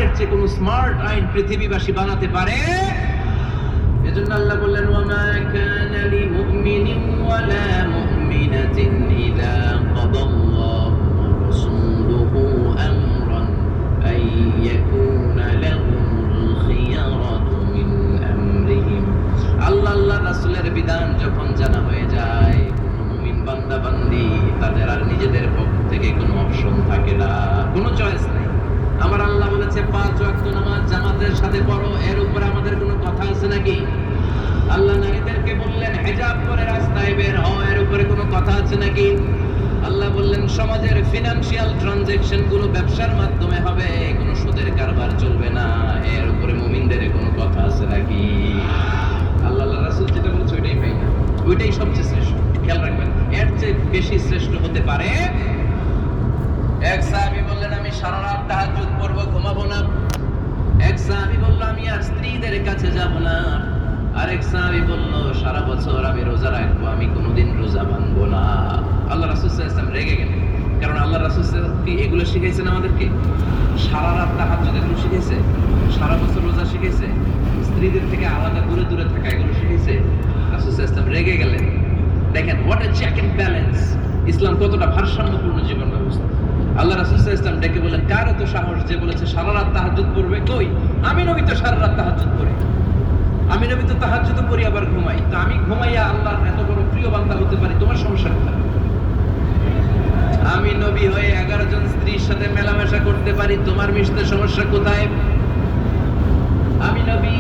আইনের চেয়ে কোনো স্মার্ট আইন পৃথিবীবাসী বানাতে পারে? এজন্য আল্লাহ বললেন, ওয়ামা কানা লিমুমিনিন ওয়ালা মুমিনাতিন ইযা কাদাল্লাহু ওয়া রাসূলুহু আমরান আন ইয়াকুনা লাহুমুল খিয়ারাতু মিন আমরিহিম। আল্লাহ রাসূলের বিধান যখন জানা হয়ে যায়, কোনো মুমিন বান্দা বান্দি তাদের আর নিজেদের পক্ষ থেকে কোনো অপশন থাকে না, কোনো চয়েস নেই। আমার আল্লাহ বলেছে 5 ওয়াক্ত নামাজ জামাতের সাথে পড়ো, এর উপরে আমাদের কোনো কথা আছে নাকি? আল্লাহ নারীদেরকে বললেন হিজাব পরে রাস্তায় বের হও, এর উপরে কোনো কথা আছে নাকি? আল্লাহ বললেন সমাজের ফিনান্সিয়াল ট্রানজাকশন গুলো ব্যবসার মাধ্যমে হবে, কোনো সুদের কারবার চলবে না, এর উপরে মুমিনদের কোনো কথা আছে নাকি? আল্লাহ রাসূল যেটা বলছে ওইটাই পাই না, ওইটাই সবচেয়ে শ্রেষ্ঠ। খেয়াল রাখবেন, এর চেয়ে বেশি শ্রেষ্ঠ হতে পারে? এক সাহাবী বললেন আমি সারা রাত তাহাজ্জুদ পড়ব, ঘুমাবো না। এক সাহাবী বলল আমি আর স্ত্রীদের কাছে যাব না। আরেক সাহাবী বলল সারা বছর আমি রোজা রাখবো, আমি কোনোদিন রোজা ভাঙবো না। আল্লাহ রাসূল সাল্লাল্লাহু আলাইহি ওয়াসাল্লাম রেগে গেলেন, কারণ আল্লাহ রাসূল সাল্লাল্লাহু আলাইহি ওয়াসাল্লাম এগুলো শিখাইছেন আমাদেরকে। সারা রাত তাহাজ্জুদ এগুলো শিখাইছে, সারা বছর রোজা শিখাইছে, স্ত্রীদের থেকে আলাদা দূরে দূরে থাকা এগুলো শিখাইছে। রাসূল সাল্লাল্লাহু আলাইহি ওয়াসাল্লাম রেগে গেলেন। দেখেন what a check and balance, ইসলাম কতটা ভারসাম্যপূর্ণ জীবন ব্যবস্থা। আল্লাহ রাসূল সাল্লাল্লাহু আলাইহি ওয়াসাল্লাম ডেকে বলেন, কার এত সাহস যে বলেছে সারা রাত তাহাজ্জুদ পড়বে? কই, আমি নবী তো সারা রাত তাহাজ্জুদ পড়ি, আমি নবী তো তাহাজ্জুদ পড়ি আবার ঘুমাই, তো আমি ঘুমাইয়া আল্লাহর এত বড় প্রিয় বান্দা হতে পারি, তোমার সমস্যা কোথায়? আমি নবী হয়ে 11 জন স্ত্রীর সাথে মেলামেশা করতে পারি, তোমার মিশতে সমস্যা কোথায়? আমি নবী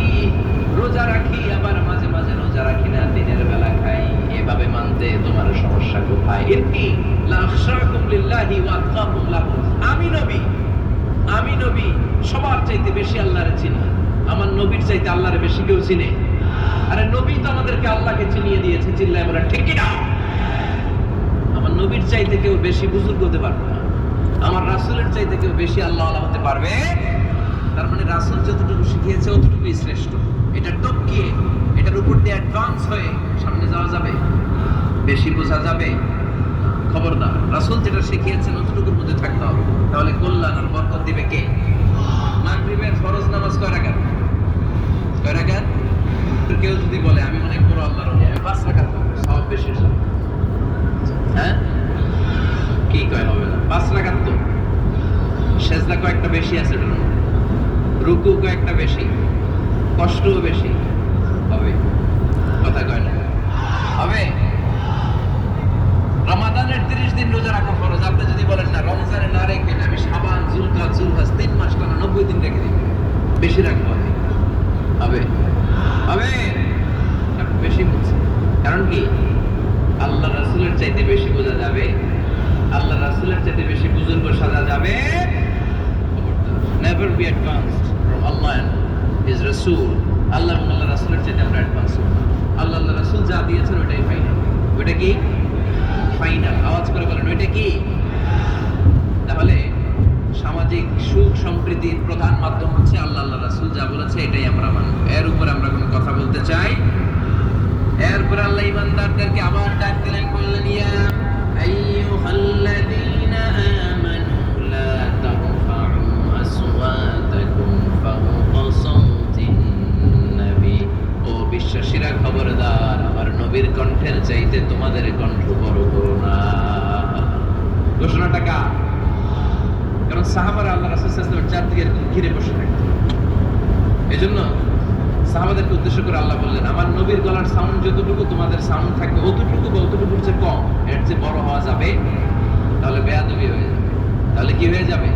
রোজা রাখি, আবার মাঝে মাঝে রোজা রাখি না, দিনের বেলা খাই, এভাবে মানতে তোমার সমস্যা কোথায়? ইন্নী লা আখশাকুম লিল্লাহি ওয়া আতকাকুম লাহু। আমি নবী সবার চাইতে বেশি আল্লাহরে চিনি, আমার নবীর চাইতে আল্লাহরে বেশি কেউ চিনে? আরে নবী তো আমাদেরকে আল্লাহকে চিনিয়ে দিয়েছে, চিল্লায় বলে ঠিক কি না? আমার নবীর চাইতে কেউ বেশি বুজুর্গ হতে পারবে না, আমার রাসূলের চাইতে কেউ বেশি আল্লাহ ওয়ালা হতে পারবে? তার মানে রাসূল যতটুকু শিখিয়েছে অতটুকুই শ্রেষ্ঠ। এটা টপকিয়ে, এটার উপর দিয়ে অ্যাডভান্স হয়ে সামনে যাওয়া যাবে, বেশি বোঝা যাবে? খবরদার, রাসূল যেটা শিখিয়েছেন অতটুকুর মধ্যে থাকতে হবে, তাহলে কল্যাণ আর বরকত দিবে কে? মাগরিবের ফরজ নামাজ কয় রাকাত? কয় রাকাত? কেউ যদি বলে আমি অনেক বড় আল্লাহর ওলি, আমি 5 রাকাত পড়ব, সওয়াব বেশি হবে। হ্যাঁ, কি কয় হবে না? 5 রাকাত তো সেজদা কয়েকটা বেশি আছে, রুকু কয়েকটা বেশি, কষ্টও বেশি, হবে? কথা কয় না, হবে? রমাদানের 30 দিন রোজা রাখা ফরজ, আপনি যদি বলেন না রমজানে না রেখে আমি শাবান, যুলকাদ, যুলহজ 3 মাস টানা 90 দিন রেখে দিই, বেশি রাখবো, হবে? হবে? বেশি বুঝছি, কারণ কি আল্লাহ রাসূলের চাইতে বেশি বোঝা যাবে, আল্লাহ রাসূলের চাইতে বেশি বুজুর্গ সাজা যাবে। নেভার বি অ্যাডভান্সড ফ্রম আল্লাহ এন্ড হিজ রাসূল। আল্লাহ এবং আল্লাহ রাসূলের চাইতে আমরা অ্যাডভান্স হব না। আল্লাহ রাসূল যা দিয়েছেন ওইটাই ফাইনাল। ওইটা কি ফাইনাল? আওয়াজ করে বলেন ওইটা কি? তাহলে সামাজিক সুখ সম্প্রীতির প্রধান মাধ্যম হচ্ছে আল্লাহ রাসূল যা বলেছে এটাই আমরা মানব, এর উপর আমরা কোনো কথা বলতে চাই? এরপর আল্লাহ ইমানদারদেরকে আবার ডাক দিলেন, বললেন ইয়া আইয়ুহাল্লাযীনা আমানু লা তারফাউ আসওয়াতাকুম ফাওকা সাওতিন নবী। ও বিশ্বাসীরা খবরদার, আমার নবীর কণ্ঠের চাইতে তোমাদের কণ্ঠ বড় করো না। ঘোষণাটা কার? কারণ সাহাবারা আল্লাহ রাসূল সাল্লাল্লাহু আলাইহি ওয়াসাল্লামের চারদিকে ঘিরে বসে থাকতো, এজন্য সাহাবাদেরকে উদ্দেশ্য করে আল্লাহ বললেন আমার নবীর গলার সাউন্ড যতটুকু তোমাদের সাউন্ড থাকবে অতটুকু বা অতটুকুর চেয়ে কম, এর চেয়ে বড় হওয়া যাবে তাহলে বেয়াদবি হয়ে যাবে। তাহলে কি হয়ে যাবে?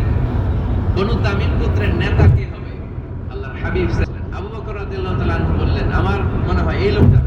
বনু তামিম গোত্রের নেতা কে হবে? আল্লাহর হাবিব সাল্লাল্লাহু আলাইহি ওয়াসাল্লাম। আবু বকর রাদিয়াল্লাহু তাআলা আনহু বললেন আমার মনে হয় এই লোকটা